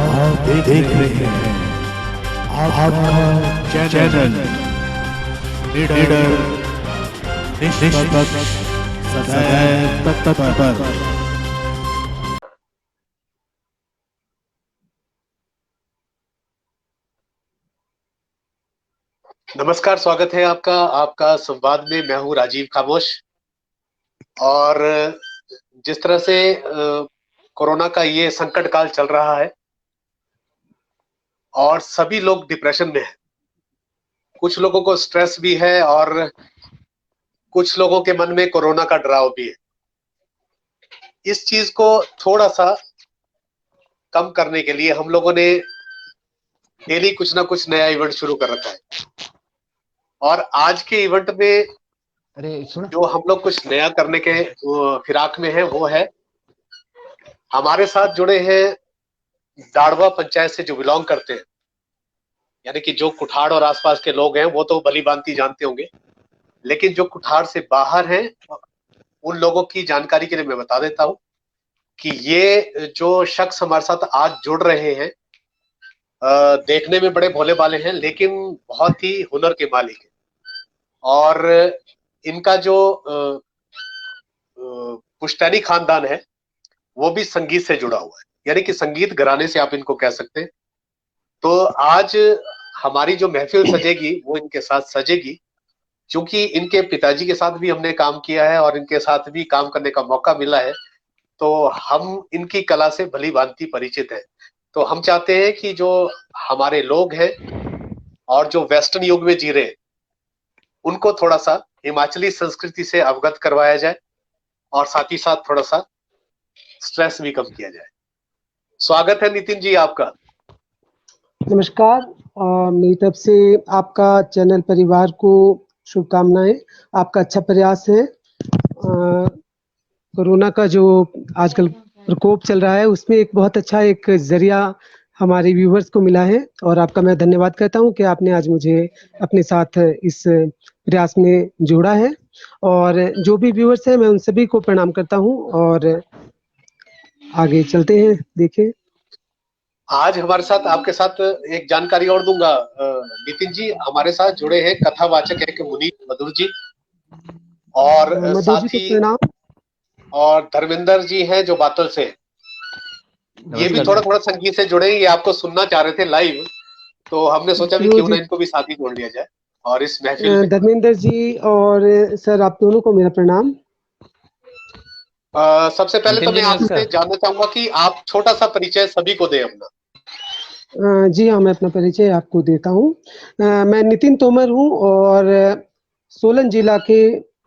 आप देख रहे हैं आपका चैनल लीडर निष्पक्ष सदैव तत्पर। नमस्कार, स्वागत है आपका संवाद में। मैं हूं राजीव खामोश। और जिस तरह से कोरोना का ये संकट काल चल रहा है और सभी लोग डिप्रेशन में हैं, कुछ लोगों को स्ट्रेस भी है और कुछ लोगों के मन में कोरोना का डराव भी है। इस चीज को थोड़ा सा कम करने के लिए हम लोगों ने डेली कुछ ना कुछ नया इवेंट शुरू कर रखा है। और आज के इवेंट में जो हम लोग कुछ नया करने के फिराक में है वो है, हमारे साथ जुड़े हैं दाड़वा पंचायत से जो बिलोंग करते हैं, यानी कि जो कुठाड़ और आसपास के लोग हैं वो तो भली भांति जानते होंगे, लेकिन जो कुठाड़ से बाहर हैं उन लोगों की जानकारी के लिए मैं बता देता हूं कि ये जो शख्स हमारे साथ आज जुड़ रहे हैं देखने में बड़े भोले भाले हैं, लेकिन बहुत ही हुनर के मालिक हैं। और इनका जो पुश्तैनी खानदान है वो भी संगीत से जुड़ा हुआ है, यानी कि संगीत घराने से आप इनको कह सकते हैं। तो आज हमारी जो महफिल सजेगी वो इनके साथ सजेगी, क्योंकि इनके पिताजी के साथ भी हमने काम किया है और इनके साथ भी काम करने का मौका मिला है, तो हम इनकी कला से भली भांति परिचित हैं। तो हम चाहते हैं कि जो हमारे लोग हैं और जो वेस्टर्न युग में जी रहे हैं उनको थोड़ा सा हिमाचली संस्कृति से अवगत करवाया जाए और साथ ही साथ थोड़ा सा स्ट्रेस भी कम किया जाए। स्वागत है नितिन जी आपका। नमस्कार। मेरी तरफ से आपका चैनल परिवार को शुभकामनाएं। आपका अच्छा प्रयास है। कोरोना का जो आजकल प्रकोप चल रहा है उसमें एक बहुत अच्छा एक जरिया हमारे व्यूवर्स को मिला है और आपका मैं धन्यवाद करता हूं कि आपने आज मुझे अपने साथ इस प्रयास में जोड़ा है। और जो भी व्यूवर्स हैं मैं उन सभी को प्रणाम करता हूं और आगे चलते हैं। देखें, आज हमारे साथ आपके साथ एक जानकारी और दूंगा। नितिन जी हमारे साथ जुड़े हैं कथावाचक एक मुनीर मधुर जी, और मधु जी साथ को ही प्रणाम। और धर्मेंद्र जी हैं जो बातल से। ये भी थोड़ा थोड़ा संगीत से जुड़े हैं, ये आपको सुनना चाह रहे थे लाइव, तो हमने सोचा भी क्यों ना इनको भी साथ ही जोड़ लिया जाए और इस महफिल में। धर्मेंद्र जी और सर आप दोनों को मेरा प्रणाम। सबसे पहले तो मैं आपसे जानना चाहूंगा कि आप छोटा सा परिचय सभी को दें अपना। जी हाँ, मैं अपना परिचय आपको देता हूँ। मैं नितिन तोमर हूँ और सोलन जिला के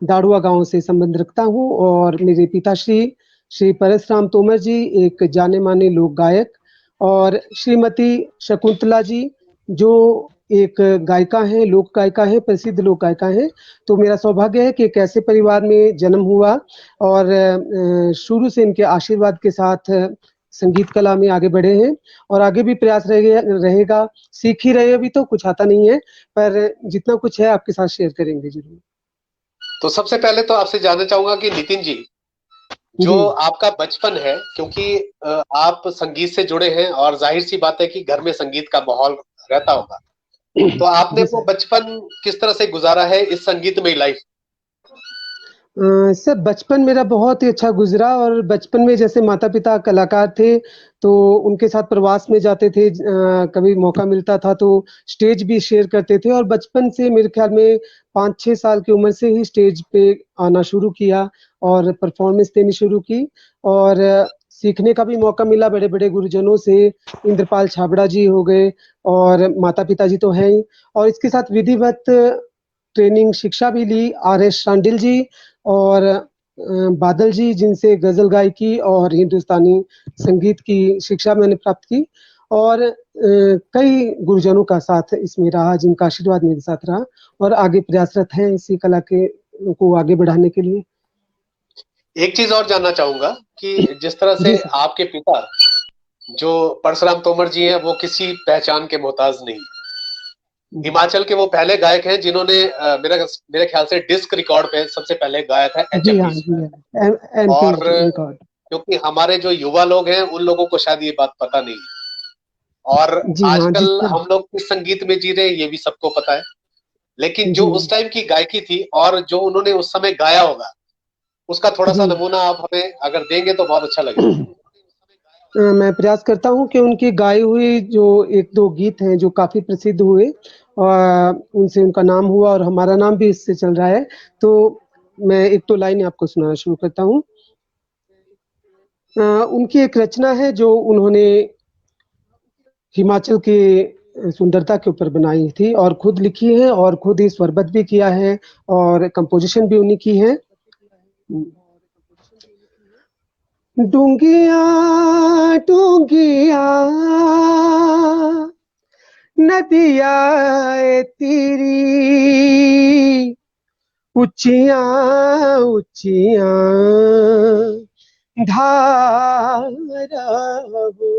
दाड़ुआ गांव से संबंध रखता हूँ और मेरे पिताश्री श्री परसराम तोमर जी एक जाने माने लोक गायक और श्रीमती शकुंतला जी जो एक गायिका है, लोक गायिका है, प्रसिद्ध लोक गायिका है। तो मेरा सौभाग्य है कि एक ऐसे परिवार में जन्म हुआ और शुरू से इनके आशीर्वाद के साथ संगीत कला में आगे बढ़े हैं और आगे भी प्रयास रहेगा। सीख ही रहे, अभी तो कुछ आता नहीं है, पर जितना कुछ है आपके साथ शेयर करेंगे जरूर। तो सबसे पहले तो आपसे जानना चाहूंगा कि नितिन जी, जो आपका बचपन है, क्योंकि आप संगीत से जुड़े हैं और जाहिर सी बात है कि घर में संगीत का माहौल रहता होगा, तो आपने वो बचपन किस तरह से गुजारा है इस संगीतमय लाइफ? सर बचपन मेरा बहुत ही अच्छा गुजरा और बचपन में जैसे माता पिता कलाकार थे तो उनके साथ प्रवास में जाते थे। कभी मौका मिलता था तो स्टेज भी शेयर करते थे और बचपन से मेरे ख्याल में 5-6 साल की उम्र से ही स्टेज पे आना शुरू किया और परफॉर्मेंस देनी शुरू की और सीखने का भी मौका मिला बड़े बड़े गुरुजनों से। इंद्रपाल छाबड़ा जी हो गए और माता पिता जी तो हैं ही, और इसके साथ विधिवत ट्रेनिंग शिक्षा भी ली RS शांडिल जी और बादल जी, जिनसे गजल गायकी और हिंदुस्तानी संगीत की शिक्षा मैंने प्राप्त की और कई गुरुजनों का साथ इसमें रहा जिनका आशीर्वाद मेरे साथ रहा और आगे प्रयासरत हैं इसी कला के को आगे बढ़ाने के लिए। एक चीज और जानना चाहूंगा कि जिस तरह से आपके पिता जो परशुराम तोमर जी हैं वो किसी पहचान के मोहताज नहीं, हिमाचल के वो पहले गायक हैं जिन्होंने मेरे ख्याल से डिस्क रिकॉर्ड पे सबसे पहले गाया था HMV। और क्योंकि हमारे जो युवा लोग हैं उन लोगों को शायद ये बात पता नहीं है, और जी हाँ, आजकल जिस पर हम लोग किस संगीत में जी रहे हैं ये भी सबको पता है, लेकिन जो जी उस टाइम की गायकी थी और जो उन्होंने उस समय गाया होगा उसका थोड़ा सा जी नमूना आप हमें अगर देंगे तो बहुत अच्छा लगेगा। मैं प्रयास करता हूँ कि उनकी गाई हुई जो 1-2 गीत हैं जो काफ़ी प्रसिद्ध हुए उनसे उनका नाम हुआ और हमारा नाम भी इससे चल रहा है। तो मैं 1-2 लाइनें आपको सुनाना शुरू करता हूँ। उनकी एक रचना है जो उन्होंने हिमाचल की सुंदरता के ऊपर बनाई थी और खुद लिखी है और खुद ही स्वरबद्ध भी किया है और कंपोज़िशन भी उन्हीं की है। डूंगिया डूंगिया नदिया ए तेरी ऊंचिया ऊंचिया धारा हो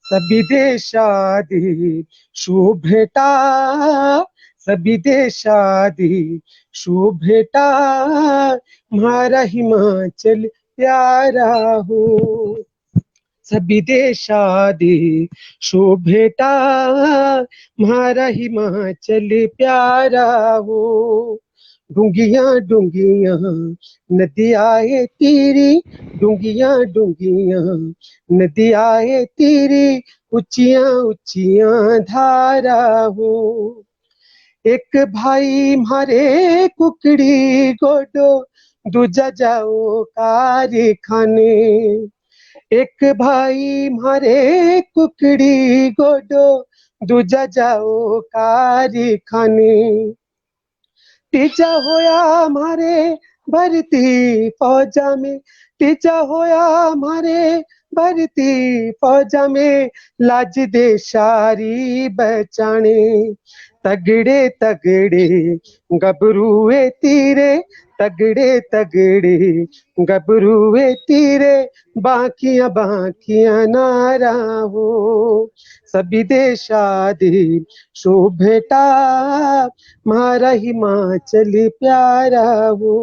सभी देशादी शुभेटा सभी देशादी शुभेटा हमारा हिमाचल प्यारा हो सभी देशादी शोभेटा हमारा हिमाचल प्यारा हो डूंगिया डूंगिया नदिया ए तेरी डूंगिया डूंगिया नदिया ए तेरी ऊंचिया ऊंचिया धारा हो एक भाई मारे कुकड़ी गोडो दूजा जाओ कारखाने एक भाई मारे कुकड़ी गोडो दूजा जाओ कारखाने तीजा होया मारे भरती फौजा में तीजा होया मारे भरती फौजा में लाज दे शारी बचाने तगड़े तगड़े गबरूए तीरे तगड़े तगड़े गबरूए तीरे बाकियां बाकियां नारा हो सभी देशादी शोभेटा मारा हिमाचल प्यारा हो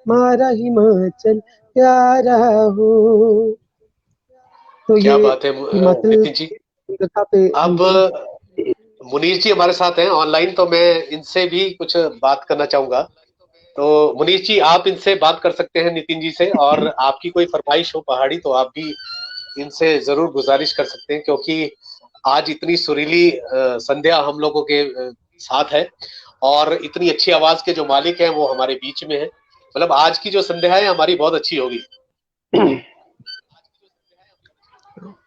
मारा हिमाचल प्यारा हो तो क्या ये बात है हिमाचल नितिन जी। सुंदरता पे अब मुनीर जी हमारे साथ हैं ऑनलाइन, तो मैं इनसे भी कुछ बात करना चाहूंगा। तो मुनीर जी आप इनसे बात कर सकते हैं नितिन जी से, और आपकी कोई फरमाइश हो पहाड़ी तो आप भी इनसे जरूर गुजारिश कर सकते हैं, क्योंकि आज इतनी सुरीली संध्या हम लोगों के साथ है और इतनी अच्छी आवाज के जो मालिक हैं वो हमारे बीच में है। मतलब आज की जो संध्या है हमारी बहुत अच्छी होगी।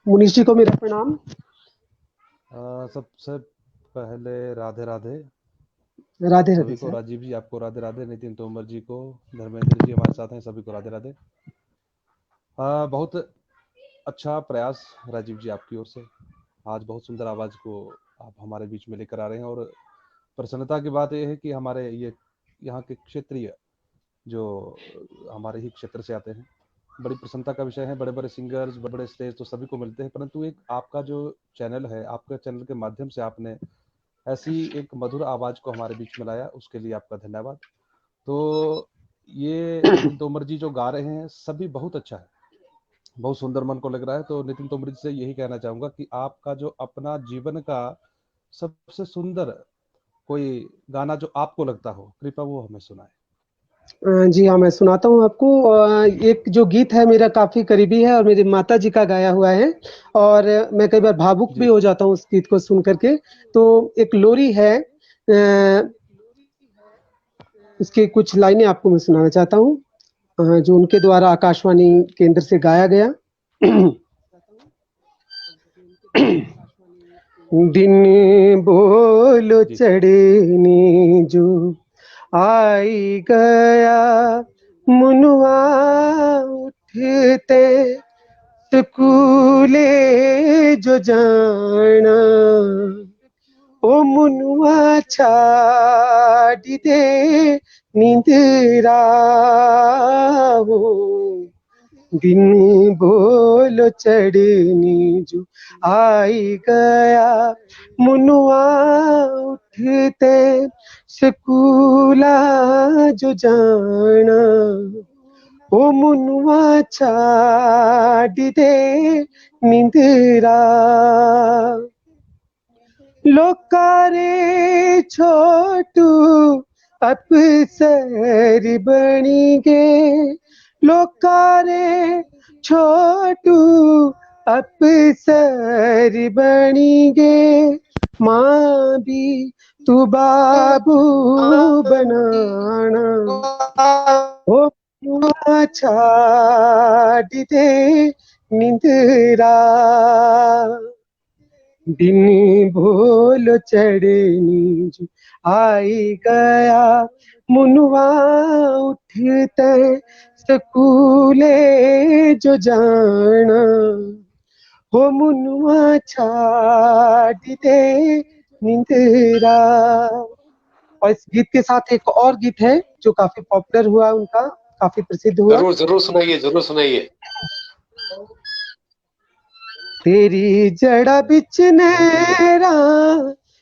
मुनीष जी को मेरा प्रणाम। सबसे पहले राधे राधे राधे सभी राधे को। सर। राजीव जी आपको राधे राधे, नितिन तोमर जी को, धर्मेंद्र जी हमारे साथ हैं, सभी को राधे राधे। बहुत अच्छा प्रयास राजीव जी आपकी ओर से। आज बहुत सुंदर आवाज़ को आप हमारे बीच में लेकर आ रहे हैं और प्रसन्नता की बात यह है कि हमारे ये यहाँ के क्षेत्रीय जो हमारे ही क्षेत्र से आते हैं, बड़ी प्रसन्नता का विषय है। बड़े बड़े सिंगर्स, बड़े बड़े स्टेज तो सभी को मिलते हैं, परंतु एक आपका जो चैनल है, आपके चैनल के माध्यम से आपने ऐसी एक मधुर आवाज़ को हमारे बीच में लाया, उसके लिए आपका धन्यवाद। तो ये नितिन तोमर जी जो गा रहे हैं सभी बहुत अच्छा है, बहुत सुंदर मन को लग रहा है। तो नितिन तोमर जी से यही कहना चाहूँगा कि आपका जो अपना जीवन का सबसे सुंदर कोई गाना जो आपको लगता हो, कृपया वो हमें सुनाएं। जी हाँ, मैं सुनाता हूँ आपको। एक जो गीत है मेरा काफ़ी करीबी है और मेरी माताजी का गाया हुआ है और मैं कई बार भावुक भी जी हो जाता हूँ उस गीत को सुन कर के। तो एक लोरी है उसकी कुछ लाइनें आपको मैं सुनाना चाहता हूँ जो उनके द्वारा आकाशवाणी केंद्र से गाया गया। दिन बोलो जी चढ़ने जो आई गया मुनुआ उठते स्कूले जो जाना ओ मुनुआ छाड़ी दे नींदरा हो दिन बोलो चढ़नी जो आई गया मुनुआ उठते स्कूला जो जाना ओ मुनुआ छाड़ी दे निंदरा लोकारे छोटू अफसर बनी गे लोकारे छोटू अफसर बनी गे मां भी तू बाबू बनाना ओ मुआ छाड़ी दे निंदरा दिन भोलो चढ़नी जो आई गया मुनवा उठते स्कूले जो जाना हो मुनवा छाड़ी दे निंदरा। और इस गीत के साथ एक और गीत है जो काफी पॉपुलर हुआ उनका, काफी प्रसिद्ध हुआ। जरूर जरूर सुनाइए, जरूर सुनाइए। तेरी जड़ा बिच नहरा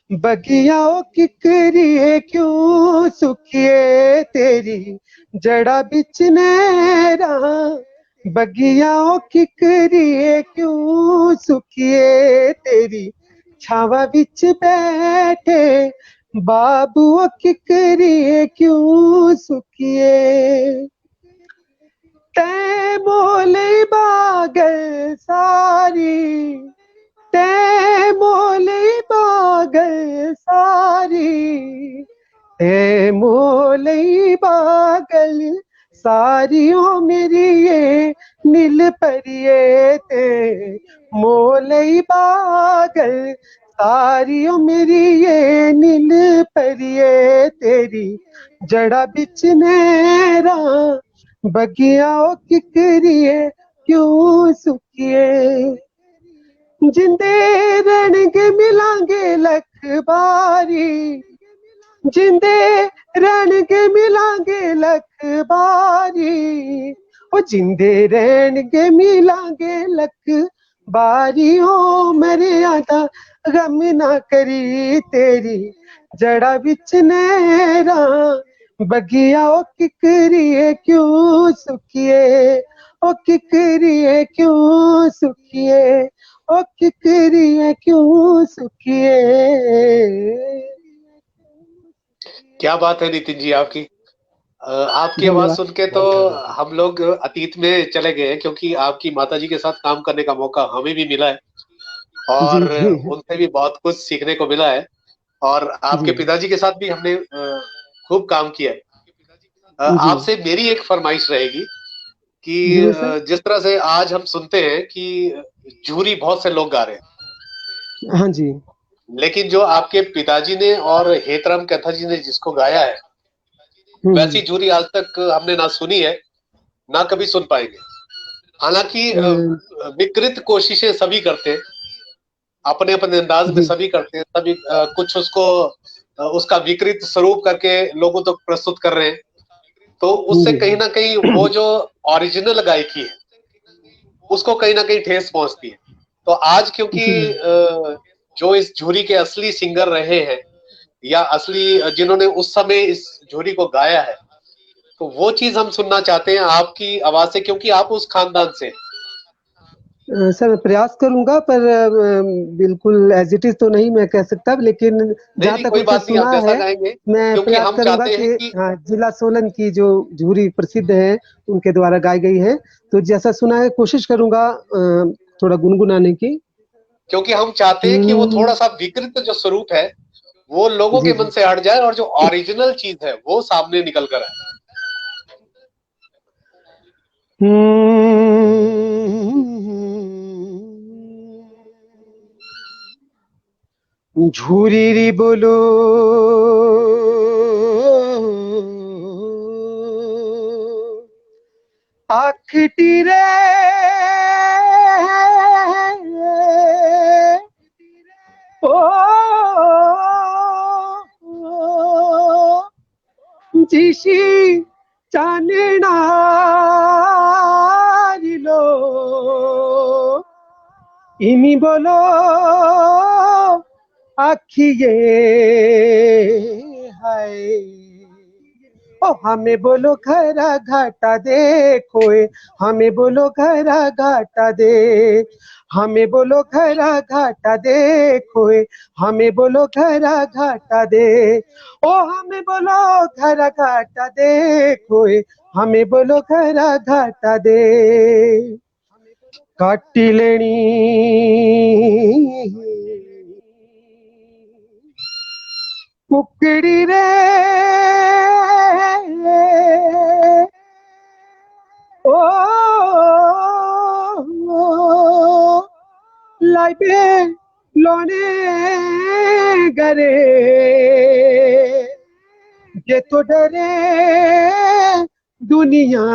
बगिया किकरिए क्यों सुखिए तेरी जड़ा बिच नहरा बगिया किकरिए क्यों सुखिए तेरी छावा बिच बैठे बाबू किकरिए क्यों सुखिए तै मोले बागल सारी तै मोले बागल सारी तै मोले बागल सारी ओ मेरी ये नील परिए ते मोले बागल सारी ओ मेरी ये नील परिए तेरी जड़ा बिच नहरा बगिया किकरिए क्यों सुखिए जिंदे रणगे मिलांगे लख बारी जिंदे रणगे मिलांगे लख बारी ओ जिंदे रणगे मिलांगे लख बारी हो मेरे आदा गम ना करी तेरी जड़ा बिच नहरा बगिया ओ किकरिए क्यों सुखिए ओ किकरिए क्यों सुखिए ओ किकरिए क्यों सुखिए। क्या बात है नितिन जी आपकी। आपकी आवाज सुन के तो हम लोग अतीत में चले गए हैं, क्योंकि आपकी माताजी के साथ काम करने का मौका हमें भी मिला है और जी जी उनसे भी बहुत कुछ सीखने को मिला है। और आपके जी पिताजी के साथ भी हमने खूब काम किया है। जी आपसे मेरी एक फरमाइश रहेगी कि जरूर सर। जिस तरह से आज हम सुनते हैं कि झूरी बहुत से लोग गा रहे हैं, हाँ जी लेकिन जो आपके पिताजी ने और हेतराम कैथा जी ने जिसको गाया है, वैसी झूरी आज तक हमने ना सुनी है, ना कभी सुन पाएंगे। हालांकि विकृत कोशिशें सभी करते हैं, अपने अपने अंदाज में जी सभी करते हैं, सभी कुछ उसको उसका विकृत स्वरूप करके लोगों तक प्रस्तुत कर रहे हैं। तो उससे जी कहीं ना कहीं वो जो ओरिजिनल गायकी है उसको कहीं ना कहीं ठेस पहुंचती है। तो आज क्योंकि जी जो इस झूरी के असली सिंगर रहे हैं या असली जिन्होंने उस समय इस झूरी को गाया है, तो वो चीज हम सुनना चाहते हैं आपकी आवाज से, क्योंकि आप उस खानदान से। सर मैं प्रयास करूंगा पर बिल्कुल एज इट इज तो नहीं मैं कह सकता, लेकिन नहीं जहां नहीं, तक कोई मुझे बात नहीं, आप सुना जैसा है गाएंगे, मैं क्योंकि प्रयास हम करूंगा चाहते कि हैं कि हाँ जिला सोलन की जो झूरी प्रसिद्ध है उनके द्वारा गाई गई है, तो जैसा सुना है कोशिश करूंगा थोड़ा गुनगुनाने की। क्योंकि हम चाहते हैं कि वो थोड़ा सा विकृत जो स्वरूप है वो लोगों जी के मन जी से हट जाए और जो ओरिजिनल चीज है वो सामने निकल कर आए। झूरी री बोलो आखटी रे ओ जिशी चाननारी लो इमी बोलो आखिए हाय ओ हमें बोलो खरा घाटा देखो, हमें बोलो खरा घाटा दे, हमें बोलो खरा घाटा देखो, हमें बोलो खरा घाटा दे, ओ हमें बोलो खरा घाटा देखो, हमें बोलो खरा घाटा दे। काटी लेनी कुकड़ी रे ओ लाइबे लोने गरे ये तो डरे दुनिया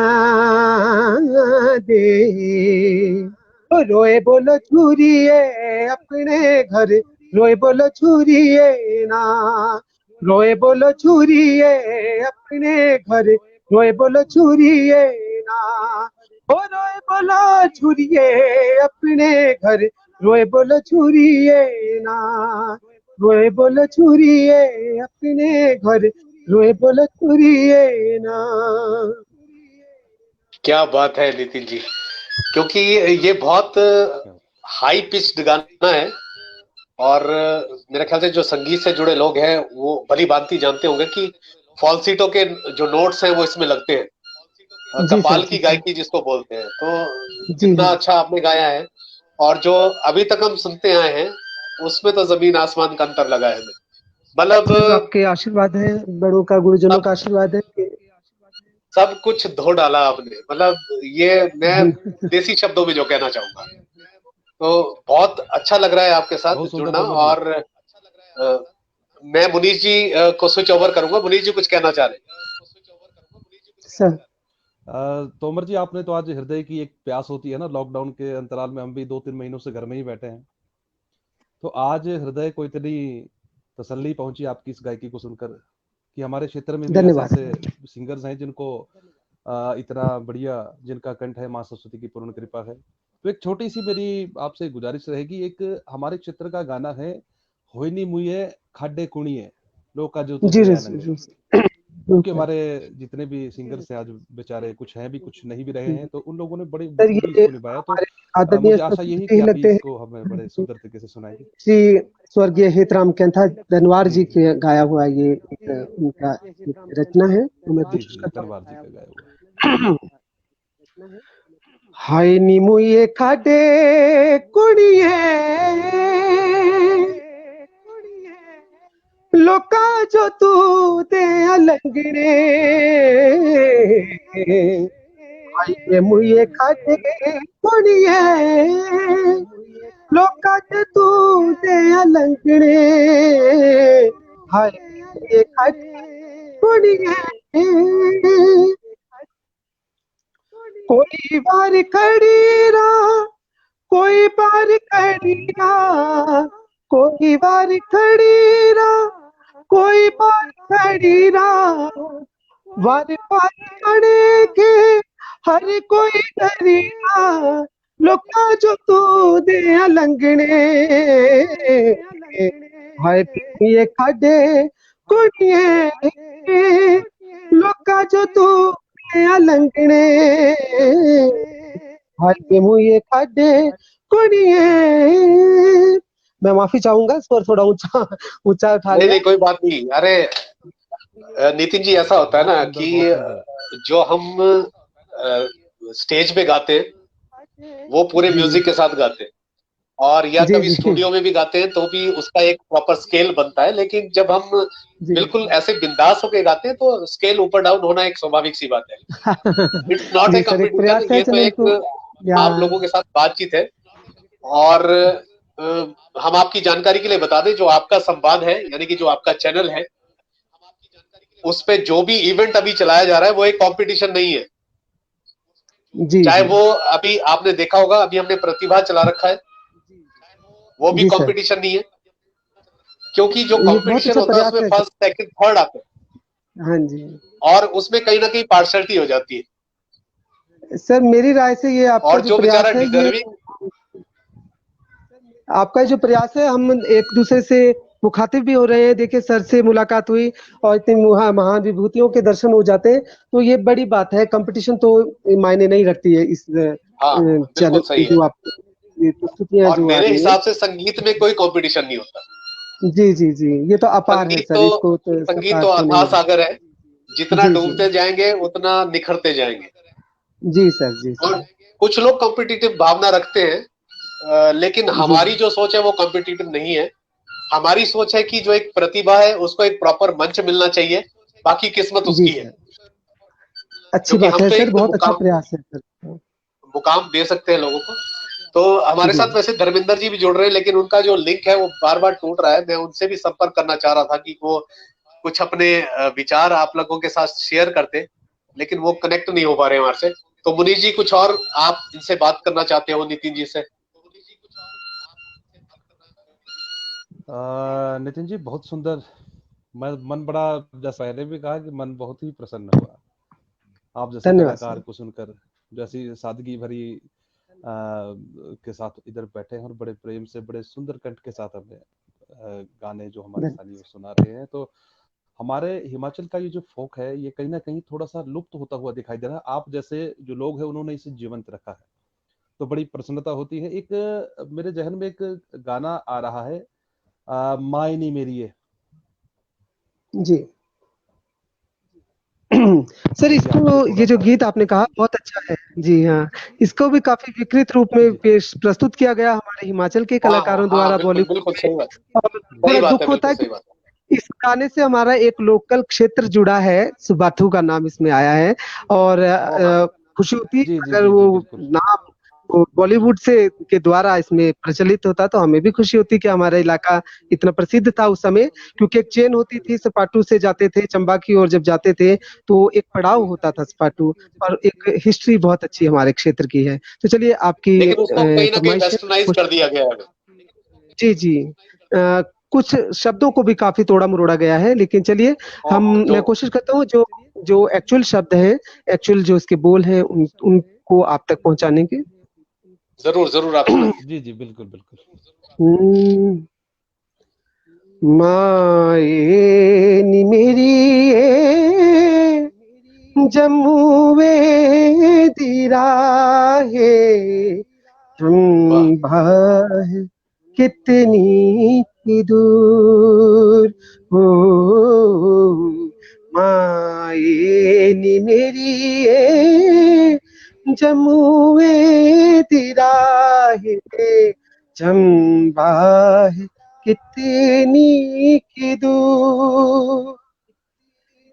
दे, रोए बोलो छुरिए अपने घर, रोए बोलो छुरिए ना, रोए बोलो छुरिए अपने घर, रोए बोलो छुरिए ना, ओ रोए बोलो छुरिए अपने घर, रोए बोलो छुरिए ना, रोए बोलो छुरिए अपने घर, रोए बोलो छुरिए ना। क्या बात है नितिन जी, क्योंकि ये बहुत हाई पिच्ड गाना है और मेरे ख्याल से जो संगीत से जुड़े लोग हैं वो भली भांति जानते होंगे कि फॉल्सीटो के जो नोट्स हैं वो इसमें लगते हैं, जी सर, कपाल जी की सर, गायकी जिसको बोलते हैं। तो जी इतना जी। अच्छा आपने गाया है और जो अभी तक हम सुनते आए हैं उसमें तो जमीन आसमान का अंतर लगा है हमें। मतलब सर आपके आशीर्वाद है, बड़ों का, गुरुजनों सब का आशीर्वाद है कि सब कुछ धो डाला आपने। मतलब ये मैं धन- देसी शब्दों में जो कहना चाहूंगा, तो बहुत अच्छा लग रहा है आपके साथ बहुत सुंदर जुड़ना। तोमर जी। और मैं मुनीष जी को स्विच ओवर करूंगा। मुनीष जी कुछ कहना चाह रहे हैं? सर तोमर जी, आपने तो आज हृदय की एक प्यास होती है ना, लॉकडाउन के अंतराल में हम भी 2-3 महीनों से घर में ही बैठे हैं, तो आज हृदय को इतनी तसल्ली पहुंची आपकी इस गायकी को सुनकर कि हमारे क्षेत्र में भी ऐसे धन्यवाद। ऐसे सिंगर्स हैं जिनको इतना बढ़िया, जिनका कंठ है, माँ सरस्वती की पूर्ण कृपा है। तो एक छोटी सी मेरी आपसे गुजारिश रहेगी, एक हमारे क्षेत्र का गाना है, होइनी मुये खाडे कुणिये लोका जो तू जी दया जी लंगड़े, जी क्योंकि हमारे जितने भी सिंगर्स हैं आज बेचारे कुछ हैं भी, कुछ नहीं भी रहे हैं, तो उन लोगों ने बड़ी सर बखूबी ये इसको निभाया। तो हमारे आदरणीय मुझे आशा यही सरस्वती कि ही आप लगते इसको हमें बड़े हैं, सुंदर तरीके से सुनाएंगे। श्री स्वर्गीय हितराम कैंथा धनवार जी जी जी के गाया हुआ ये एक उनका एक रचना है, तो मैं जी कोशिश जी, करता धन्यवाद जी का गाया हुआ। हूँ। हाय नीमू ये खाडे कुड़िए लोका जो तू दे अलंगड़े, हाय ये मुये खाडे कुड़िए लोका जो तू दे अलंगड़े, हाय ये खाडे कुड़िए कोई बार खड़ी रहा, कोई बार खड़ी रहा, कोई बार खड़ी रहा, कोई बार खड़ी रहा, वार पार खड़े के हर कोई डरीना, लोका जो तू दे अलंगने, हाय ये खाडे कुड़िए लोका जो तू दे अलंगने, हाय मुझे खाडे कुड़िए। मैं माफी चाहूंगा, स्वर थोड़ा ऊंचा ऊंचा उठा नहीं लिया। नहीं, कोई बात नहीं। अरे नितिन जी, ऐसा होता है बहुत ना सुंदर, कि बहुत सुंदर। जो हम स्टेज पे गाते हैं वो पूरे जी म्यूजिक के साथ गाते हैं, और या जी कभी जी स्टूडियो में भी गाते हैं तो भी उसका एक प्रॉपर स्केल बनता है। लेकिन जब हम जी बिल्कुल ऐसे बिंदास होके गाते हैं तो स्केल ऊपर डाउन होना एक स्वाभाविक सी बात है। इट्स नॉट ए जी सर, एक कंपटीशन, प्रयास है, ये तो चले एक तो या आप लोगों के साथ बातचीत है। और हम आपकी जानकारी के लिए बता दें, जो आपका संवाद है यानी कि जो आपका चैनल है, उस पे जो भी इवेंट अभी चलाया जा रहा है वो एक कंपटीशन नहीं है। जी चाहे जी वो अभी आपने देखा होगा, अभी हमने प्रतिभा चला रखा है, वो भी जी सर, कंपटीशन नहीं है, क्योंकि जो ये बहुत कंपटीशन अच्छा होता है प्रयास उसमें है सर। फर्स्ट सेकंड थर्ड आते हाँ जी हैं और उसमें कहीं ना कहीं पार्शलिटी हो जाती है। सर, मेरी राय से ये आपका और जो जो बेचारा प्रयास है, ये डिजर्विंग, आपका जो प्रयास है, हम एक दूसरे से मुखातिब भी हो रहे हैं। देखिए सर से मुलाकात हुई और इतनी महान विभूतियों के दर्शन हो जाते हैं, तो ये बड़ी बात है। कंपटीशन तो मायने नहीं रखती है इस हाँ, चैनल बिल्कुल पे सही है। जो आप ये प्रस्तुतियां और जो आ मेरे रही हैं। हिसाब से संगीत में कोई कंपटीशन नहीं होता। जी जी जी, ये तो अपार है सर, इसको तो इसका संगीत पार तो तो नहीं अथाह है। सागर है, जितना जी जी डूबते जाएंगे उतना निखरते जाएंगे। जी सर, जी और सर, कुछ लोग कॉम्पिटिटिव भावना रखते हैं, लेकिन जी हमारी जो सोच है वो कॉम्पिटिटिव नहीं है। हमारी सोच है कि जो एक प्रतिभा है उसको एक प्रॉपर मंच मिलना चाहिए, बाकी किस्मत जी उसकी है। सर। अच्छी क्योंकि बात हम है तो सर, एक बहुत अच्छा मुकाम प्रयास है सर। मुकाम दे सकते हैं लोगों को। तो हमारे जी साथ वैसे धर्मेंद्र जी भी जुड़ रहे हैं, लेकिन उनका जो लिंक है वो बार बार टूट रहा है। मैं उनसे भी संपर्क करना चाह रहा था कि वो कुछ अपने विचार आप लोगों के साथ शेयर करते, लेकिन वो कनेक्ट नहीं हो पा रहे हमारे से। तो मुनीष जी, कुछ और आप इनसे बात करना चाहते हो नितिन जी से? नितिन जी बहुत सुंदर। मन बड़ा, जैसा पहले भी कहा कि मन बहुत ही प्रसन्न हुआ आप जैसे धन्यवाद कलाकार सर। को सुनकर, जैसी सादगी भरी के साथ इधर बैठे हैं और बड़े प्रेम से, बड़े सुंदर कंठ के साथ हमें गाने जो हमारे स्थानीय वो सुना रहे हैं। तो हमारे हिमाचल का ये जो फोक है, ये कहीं ना कहीं थोड़ा सा लुप्त होता हुआ दिखाई दे रहा है। आप जैसे जो लोग हैं उन्होंने इसे जीवंत रखा है, तो बड़ी प्रसन्नता होती है। एक मेरे जहन में एक गाना आ रहा है, माए नी मेरी ये। जी सर, मुझे आपसे इसको थोड़ा ये जो सा गीत आपने कहा बहुत अच्छा है। जी हाँ, इसको भी काफी विकृत रूप में जी पेश प्रस्तुत किया गया हमारे हिमाचल के हाँ कलाकारों हाँ, द्वारा बिल्कुल बॉलीवुड बिल्कुल में। सही बात। और सही थोड़ा बात है, दुख होता बिल्कुल है सही कि बात। इस गाने से हमारा एक लोकल क्षेत्र जुड़ा है, सुबाथू का नाम इसमें आया है। और हाँ खुशी होती जी जी अगर जी वो जी बिल्कुल। नाम वो बॉलीवुड से के द्वारा इसमें प्रचलित होता तो हमें भी खुशी होती कि हमारा इलाका इतना प्रसिद्ध था उस समय। क्योंकि एक चेन होती थी, सपाटू से जाते थे चंबा की ओर, जब जाते थे तो एक पड़ाव होता था सपाटू। और एक हिस्ट्री बहुत अच्छी हमारे क्षेत्र की है। तो चलिए आपकी लेकिन उसको कहीं ना कहीं फरमाइश है वेस्टर्नाइज कुछ। कर दिया गया है। जी जी, कुछ शब्दों को भी काफी तोड़ा मरोड़ा गया है, लेकिन चलिए हाँ जो मैं कोशिश करता हूँ जो जो एक्चुअल शब्द है, एक्चुअल जो इसके बोल हैं उनको आप तक पहुंचाने की। जरूर जरूर आप सुनाइए। जी जी बिल्कुल बिल्कुल। हम्म, माए नी मेरी ए, जम्मूवे दी राहे वाह। चंबा कितनी ही दूर हो, माए नी मेरी ए, जम्मूए दी राहे चंबा कितनी की दूर,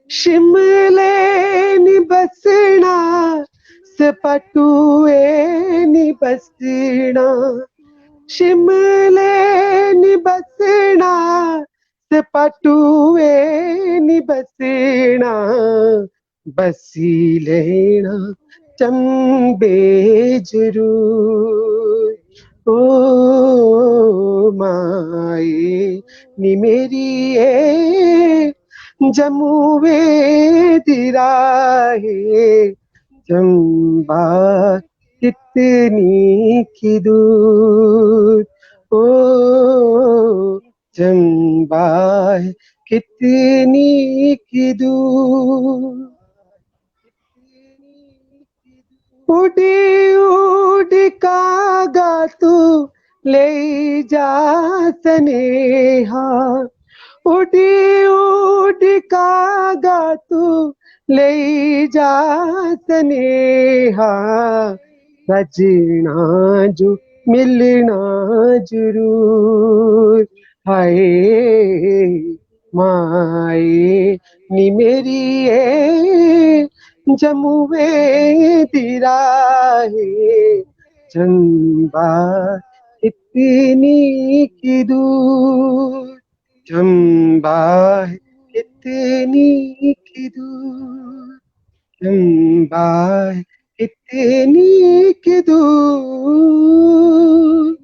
शिमले नी बसना सपटुए नी बसना, शिमले नी बसना सपटुए नी बसना, बसी लेना चंबे जरूर। ओ माए नी मेरी ए, जम्मूवे दी राहे चंबा कितनी की दूर, ओ चंबा कितनी की दूर। उड़ी उड़ी कागा तू ले जा सनेहा, उड़ी उड़ी कागा तू ले जा सनेहा, सजना जो मिलना जरूर। हाय माए नी मेरी ए, जम्मूवे दी राहे चंबा कितनी की दूर, चंबा कितनी की दूर, चंबा कितनी की दूर।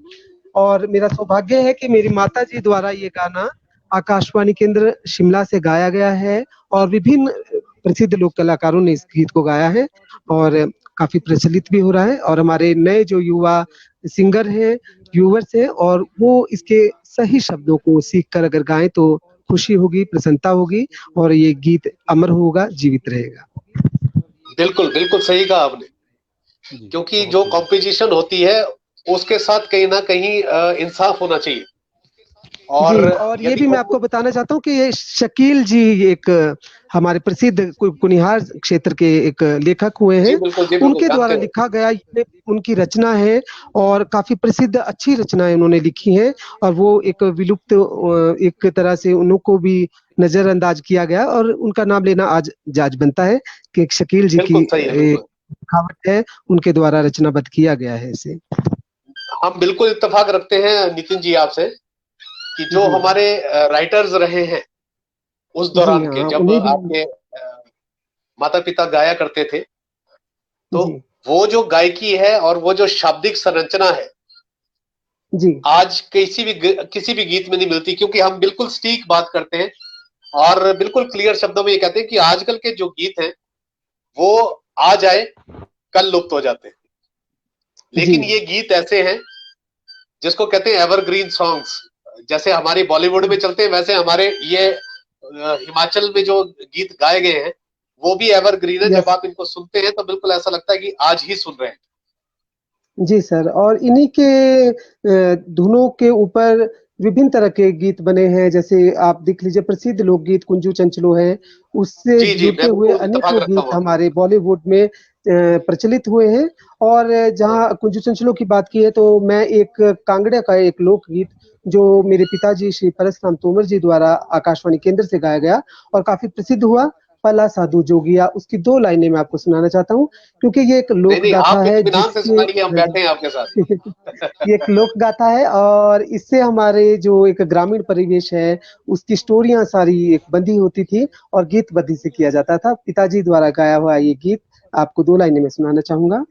और मेरा सौभाग्य है कि मेरी माताजी द्वारा ये गाना आकाशवाणी केंद्र शिमला से गाया गया है और विभिन्न प्रसिद्ध लोक कलाकारों ने इस गीत को गाया है और काफी प्रचलित भी हो रहा है। और हमारे नए जो युवा सिंगर हैं व्यूवर्स हैं और वो इसके सही शब्दों को सीख कर अगर गाएं तो खुशी होगी, प्रसन्नता होगी और ये गीत अमर होगा, जीवित रहेगा। बिल्कुल बिल्कुल सही कहा आपने, जी, क्योंकि बहुत जो सुंदर। कंपटीशन होती है उसके साथ कहीं ना कहीं इंसाफ होना चाहिए। और जी, और ये यदि भी मैं आपको बताना चाहता हूँ कि ये शकील जी एक हमारे प्रसिद्ध कुनिहार क्षेत्र के एक लेखक हुए जी हैं। बिल्कुल उनके जानते द्वारा हैं। लिखा गया ये उनकी रचना है और काफ़ी प्रसिद्ध अच्छी रचनाएँ उन्होंने लिखी हैं और वो एक विलुप्त एक तरह से उनको भी नज़रअंदाज किया गया और उनका नाम लेना आज जायज़ बनता है कि एक शकील जी की बिल्कुल सही है, बिल्कुल। लिखावट है, उनके द्वारा रचनाबद्ध किया गया है इसे। हम बिल्कुल इत्तेफाक रखते हैं नितिन जी आपसे कि जो जी, हमारे राइटर्स रहे हैं उस जी दौरान के, हाँ, जब उन्हें भी आपके माता पिता गाया करते थे, तो जी, वो जो गायकी है और वो जो शाब्दिक संरचना है जी, आज किसी भी गीत में नहीं मिलती, क्योंकि हम बिल्कुल सटीक बात करते हैं और बिल्कुल क्लियर शब्दों में ये कहते हैं कि आजकल के जो गीत हैं वो आ जाए कल लुप्त हो जाते हैं, जी, लेकिन ये गीत ऐसे हैं जिसको कहते हैं एवरग्रीन सॉन्ग्स। जैसे हमारी बॉलीवुड में चलते हैं वैसे हमारे ये हिमाचल में जो गीत गाए गए हैं वो भी एवरग्रीन है। जब यस। आप इनको सुनते हैं तो बिल्कुल ऐसा लगता है कि आज ही सुन रहे हैं। जी सर, और इन्हीं के धुनों के ऊपर विभिन्न तरह के गीत बने हैं, जैसे आप देख लीजिए प्रसिद्ध लोकगीत कुंजू चंचलो है, उससे जी जी, जुड़ते मैं हुए बिल्कुल इत्तेफाक अनेकों रखता गीत हूँ आपसे। हमारे बॉलीवुड में प्रचलित हुए हैं। और जहाँ कुंजू चंचलो की बात की है तो मैं एक कांगड़ा का एक लोकगीत जो मेरे पिताजी श्री परसराम तोमर जी द्वारा आकाशवाणी केंद्र से गाया गया और काफ़ी प्रसिद्ध हुआ, पला साधु जोगिया, उसकी 2 लाइनें मैं आपको सुनाना चाहता हूँ, क्योंकि ये एक नहीं लोक नहीं, गाथा आप है इत्मीनान से जिसके सुनाइए, हम बैठे हैं आपके साथ। ये एक लोक गाथा है और इससे हमारे जो एक ग्रामीण परिवेश है, उसकी स्टोरियाँ सारी एक बंधी होती थी और गीत बद्धी से किया जाता था। पिताजी द्वारा गाया हुआ ये गीत आपको 2 लाइनें में सुनाना चाहूँगा।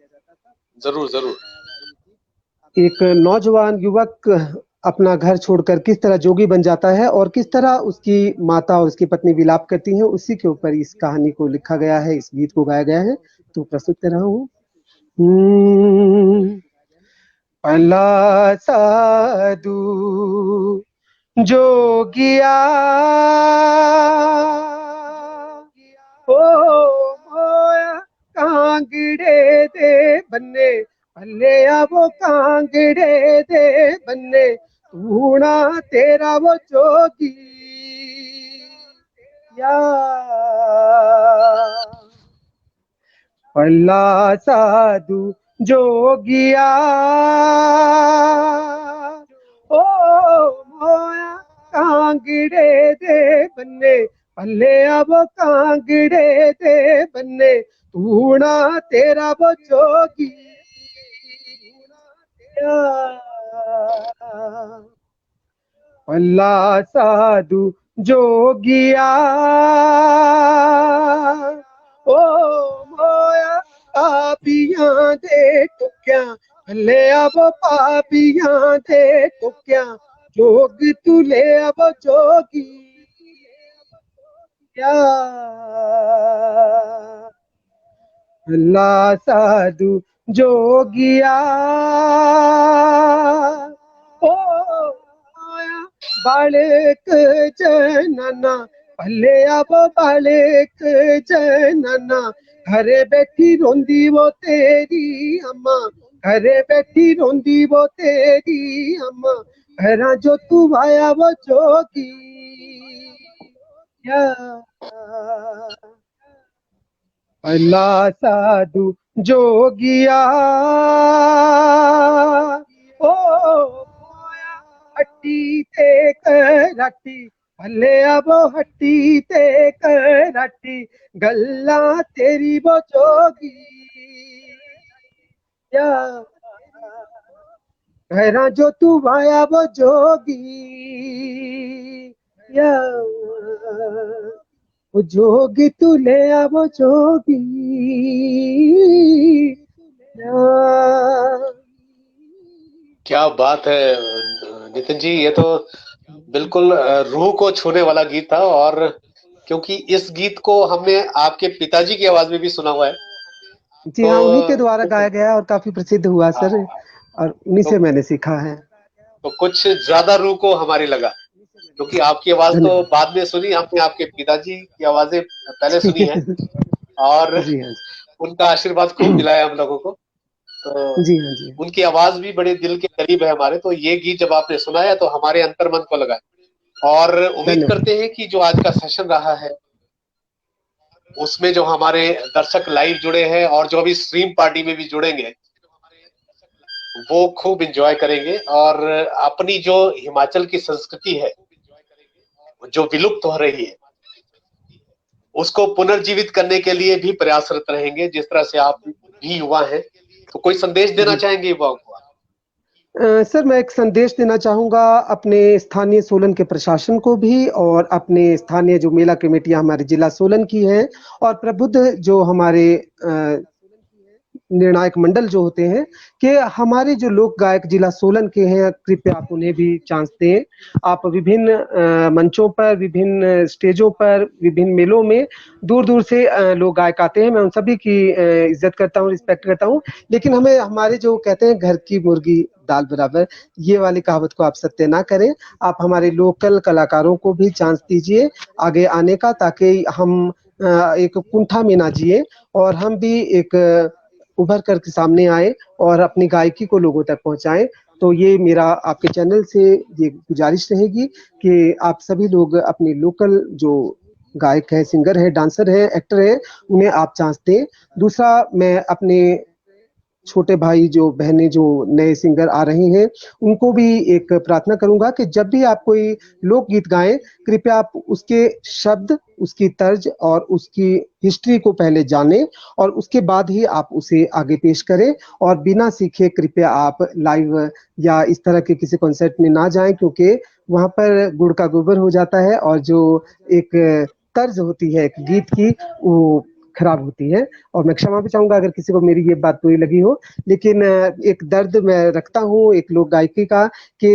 जरूर जरूर। एक नौजवान युवक अपना घर छोड़कर किस तरह जोगी बन जाता है और किस तरह उसकी माता और उसकी पत्नी विलाप करती हैं, उसी के ऊपर इस कहानी को लिखा गया है, इस गीत को गाया गया है, तो प्रस्तुत कर रहा हूँ। हुँ। पला साधु जोगिया ओ मोया कांगड़े दे बन्ने भले वो कांगड़े दे बन्ने तूना तेरा वो जोगी या पल्ला साधु जोगिया ओ मोया कांगड़े दे बन्ने भले अब कांगड़े दे बन्ने तूना तेरा वो जोगी पल्ला साधु जोगिया ओ मोया पापियां दे टुक्या भले अब पापियां दे टुक्या जोग तुले अब जोगी भला साधु जोगिया ओ माया बालक जनना भले अब बालक जनना घरे बैठी रोंदी वो तेरी अम्मा घरे बैठी रोंदी वो तेरी अम्मा घरा जो तू आया वो जोगी भला साधु जोगिया ओ मोया हट्टी ते कराटी भले अब हट्टी ते कराटी गल्ला तेरी वो जोगी घरा जो तू आया वो जोगी वो जोगी तू ले आ वो जोगी क्या बात है नितिन जी, ये तो बिल्कुल रूह को छूने वाला गीत था। और क्योंकि इस गीत को हमने आपके पिताजी की आवाज में भी सुना हुआ है, जी हाँ, उन्हीं के तो द्वारा गाया गया और काफी प्रसिद्ध हुआ सर हाँ, और उन्हीं तो से मैंने सीखा है। तो कुछ ज्यादा रूह को हमारी लगा, क्योंकि आपकी आवाज तो धन्यवाद। बाद में सुनी, हमने आपके पिताजी की आवाजें पहले सुनी है और जी हाँ उनका आशीर्वाद खूब मिला है हम लोगों को। तो जी हाँ जी हाँ। उनकी आवाज भी बड़े दिल के करीब है हमारे, तो ये गीत जब आपने सुनाया तो हमारे अंतर्मन को लगा। और उम्मीद धन्यवाद। करते हैं कि जो आज का सेशन रहा है उसमें जो हमारे दर्शक लाइव जुड़े हैं और जो अभी स्ट्रीम पार्टी में भी जुड़ेंगे वो खूब एंजॉय करेंगे और अपनी जो हिमाचल की संस्कृति है जो विलुप्त हो रही है उसको पुनर्जीवित करने के लिए भी प्रयासरत रहेंगे, जिस तरह से आप भी युवा हैं। तो कोई संदेश देना जी। चाहेंगे युवाओं को? सर मैं एक संदेश देना चाहूँगा अपने स्थानीय सोलन के प्रशासन को भी और अपने स्थानीय जो मेला कमेटियाँ हमारे जिला सोलन की हैं और प्रबुद्ध जो हमारे निर्णायक मंडल जो होते हैं कि हमारे जो लोक गायक जिला सोलन के हैं कृपया आप उन्हें भी चांस दें। आप विभिन्न मंचों पर, विभिन्न स्टेजों पर, विभिन्न मेलों में दूर-दूर से लोग गायक आते हैं। मैं उन सभी की इज़्ज़त करता हूँ, रिस्पेक्ट करता हूँ। लेकिन हमें हमारे जो कहते हैं घर की मुर्गी दाल बराबर, ये वाली कहावत को आप सत्य ना करें। आप हमारे लोकल कलाकारों को भी चांस दीजिए आगे आने का, ताकि हम एक कुंठा में ना जिए और हम भी एक उभर कर के सामने आए और अपनी गायकी को लोगों तक पहुंचाएं। तो ये मेरा आपके चैनल से ये गुजारिश रहेगी कि आप सभी लोग अपने लोकल जो गायक है, सिंगर है, डांसर है, एक्टर है, उन्हें आप चांस दें। दूसरा मैं अपने छोटे भाई जो बहनें जो नए सिंगर आ रहे हैं उनको भी एक प्रार्थना करूंगा कि जब भी आप कोई लोकगीत गाएं कृपया आप उसके शब्द, उसकी तर्ज और उसकी हिस्ट्री को पहले जानें और उसके बाद ही आप उसे आगे पेश करें और बिना सीखे कृपया आप लाइव या इस तरह के किसी कॉन्सर्ट में ना जाएं, क्योंकि वहां पर गुड़ का गोबर हो जाता है और जो एक तर्ज होती है एक गीत की वो खराब होती है। और मैं क्षमा भी चाहूंगा अगर किसी को मेरी ये बात बुरी लगी हो, लेकिन एक दर्द मैं रखता हूँ एक लोक गायकी का कि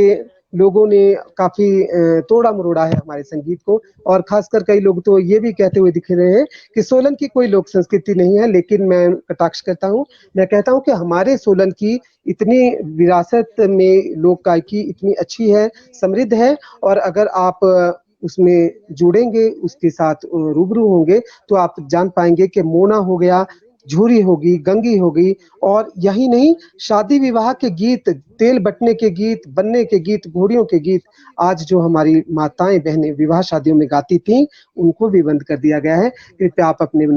लोगों ने काफी तोड़ा मरोड़ा है हमारे संगीत को और खासकर कई लोग तो ये भी कहते हुए दिख रहे हैं कि सोलन की कोई लोक संस्कृति नहीं है। लेकिन मैं कटाक्ष करता हूँ, मैं कहता हूँ कि हमारे सोलन की इतनी विरासत में लोक गायकी इतनी अच्छी है, समृद्ध है और अगर आप उसमें जुड़ेंगे, उसके साथ रूबरू होंगे तो आप जान पाएंगे कि मोना हो गया, झूरी होगी, गंगी होगी और यही नहीं शादी विवाह के गीत, तेल बटने के गीत, बनने के गीत, घोड़ियों के गीत आज जो हमारी माताएं बहनें विवाह शादियों में गाती थीं उनको भी बंद कर दिया गया है। कृपया आप अपने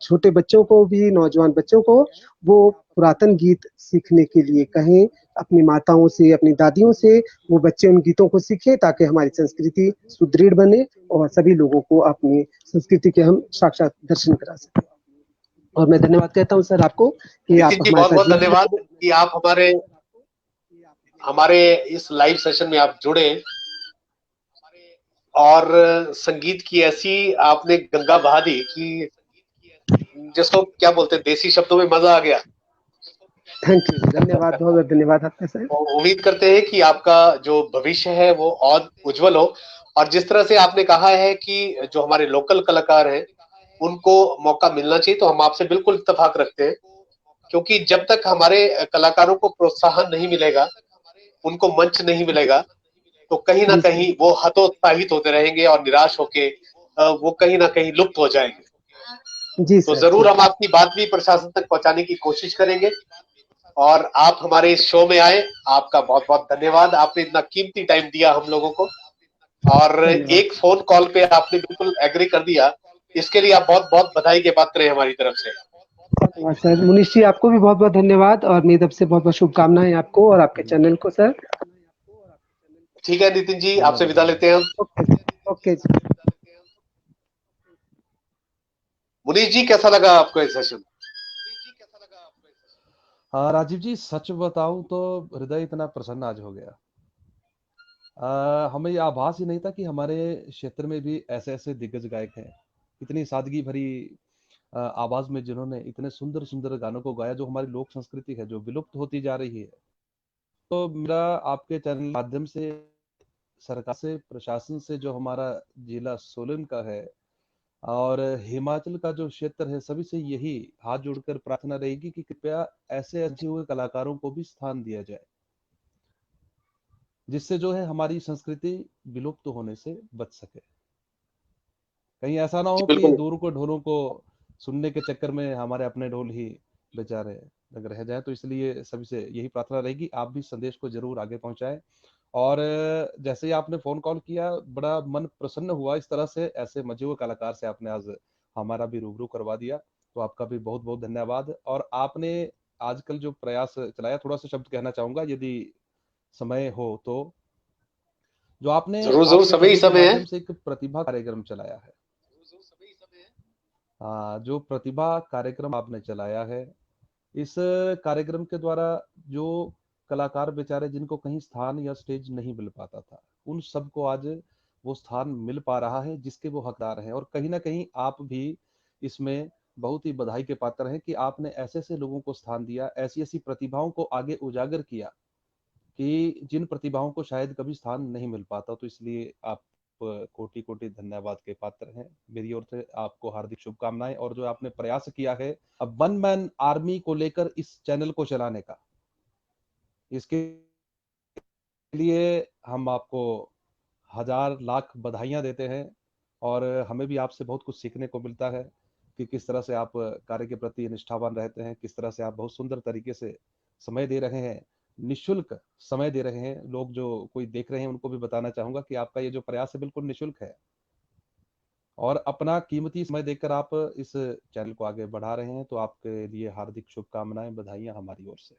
छोटे बच्चों को भी, नौजवान बच्चों को वो पुरातन गीत सीखने के लिए कहें अपनी माताओं से, अपनी दादियों से, वो बच्चे उन गीतों को सीखें ताकि हमारी संस्कृति सुदृढ़ बने और सभी लोगों को अपनी संस्कृति के हम साक्षात दर्शन करा सकें। और मैं धन्यवाद कहता हूँ सर आपको कि आप नितिन जी हमारे बहुत साथ बहुत जुड़े। धन्यवाद कि आप हमारे हमारे इस लाइव सेशन में आप जुड़े और संगीत की ऐसी आपने गंगा बहा दी कि जिसको क्या बोलते हैं देसी शब्दों में मजा आ गया। थैंक यू, धन्यवाद, बहुत बहुत धन्यवाद आपका सर। तो उम्मीद करते हैं कि आपका जो भविष्य है वो और उज्जवल हो और जिस तरह से आपने कहा है कि जो हमारे लोकल कलाकार हैं उनको मौका मिलना चाहिए, तो हम आपसे बिल्कुल इत्तेफाक रखते हैं, क्योंकि जब तक हमारे कलाकारों को प्रोत्साहन नहीं मिलेगा, उनको मंच नहीं मिलेगा, तो कहीं ना जी सर। कहीं वो हतोत्साहित होते रहेंगे और निराश होके वो कहीं ना कहीं लुप्त हो जाएंगे। जी तो सर। जरूर जी हम आपकी बात भी प्रशासन तक पहुंचाने की कोशिश करेंगे और आप हमारे इस शो में आए, आपका बहुत बहुत धन्यवाद। आपने इतना कीमती टाइम दिया हम लोगों को और धन्यवाद। एक फोन कॉल पे आपने बिल्कुल एग्री कर दिया, इसके लिए आप बहुत बहुत बधाई के पात्र हैं हमारी तरफ से। धन्यवाद सर। मुनीश जी आपको भी बहुत बहुत धन्यवाद और मेरी तरफ से बहुत बहुत शुभकामनाएं आपको और आपके चैनल को सर। ठीक है नितिन जी, धन्यवाद आपसे विदा धन्यवाद। लेते हैं हम। ओके ओके जी। मुनीश जी कैसा लगा आपको ये सेशन? हाँ राजीव जी, सच बताऊं तो हृदय इतना प्रसन्न आज हो गया। हमें ये आभास ही नहीं था कि हमारे क्षेत्र में भी ऐसे ऐसे दिग्गज गायक हैं, इतनी सादगी भरी आवाज में जिन्होंने इतने सुंदर सुंदर गानों को गाया, जो हमारी लोक संस्कृति है जो विलुप्त होती जा रही है। तो मेरा आपके चैनल के माध्यम से सरकार से, प्रशासन से, जो हमारा जिला सोलन का है और हिमाचल का जो क्षेत्र है, सभी से यही हाथ जोड़कर प्रार्थना रहेगी कि कृपया ऐसे अच्छे हुए कलाकारों को भी स्थान दिया जाए। जिससे जो है हमारी संस्कृति विलुप्त होने से बच सके। कहीं ऐसा ना हो कि बिल्कुल दूर को ढोलों को सुनने के चक्कर में हमारे अपने ढोल ही बेचारे लग रह जाए। तो इसलिए सभी से यही प्रार्थना रहेगी, आप भी संदेश को जरूर आगे पहुंचाएं। और जैसे ही आपने फोन कॉल किया, बड़ा मन प्रसन्न हुआ। इस तरह से ऐसे मजे हुए कलाकार से आपने आज हमारा भी रूबरू करवा दिया, तो आपका भी बहुत बहुत धन्यवाद। और आपने आजकल जो प्रयास चलाया, थोड़ा सा शब्द कहना चाहूंगा यदि समय हो तो, जो आपने जरूर जरूर, आपके समय ही चैनल के समय है। माध्यम से एक प्रतिभा कार्यक्रम चलाया है। हाँ, जो प्रतिभा कार्यक्रम आपने चलाया है, इस कार्यक्रम के द्वारा जो कलाकार बेचारे जिनको कहीं स्थान या स्टेज नहीं मिल पाता था, उन सबको आज वो स्थान मिल पा रहा है जिसके वो हकदार हैं। और कहीं ना कहीं आप भी इसमें बहुत ही बधाई के पात्र हैं कि आपने ऐसे ऐसे लोगों को स्थान दिया, ऐसी ऐसी प्रतिभाओं को आगे उजागर किया कि जिन प्रतिभाओं को शायद कभी स्थान नहीं मिल पाता। तो इसलिए आप कोटि कोटि धन्यवाद के पात्र हैं। मेरी ओर से आपको हार्दिक शुभकामनाएं। और जो आपने प्रयास किया है अब वन मैन आर्मी को लेकर इस चैनल को चलाने का, इसके लिए हम आपको हजार लाख बधाइयां देते हैं। और हमें भी आपसे बहुत कुछ सीखने को मिलता है कि किस तरह से आप कार्य के प्रति निष्ठावान रहते हैं, किस तरह से आप बहुत सुंदर तरीके से समय दे रहे हैं, निशुल्क समय दे रहे हैं। लोग जो कोई देख रहे हैं उनको भी बताना चाहूंगा कि आपका ये जो प्रयास है बिल्कुल निशुल्क है, और अपना कीमती समय देकर आप इस चैनल को आगे बढ़ा रहे हैं। तो आपके लिए हार्दिक शुभकामनाएं, बधाइयां हमारी ओर से।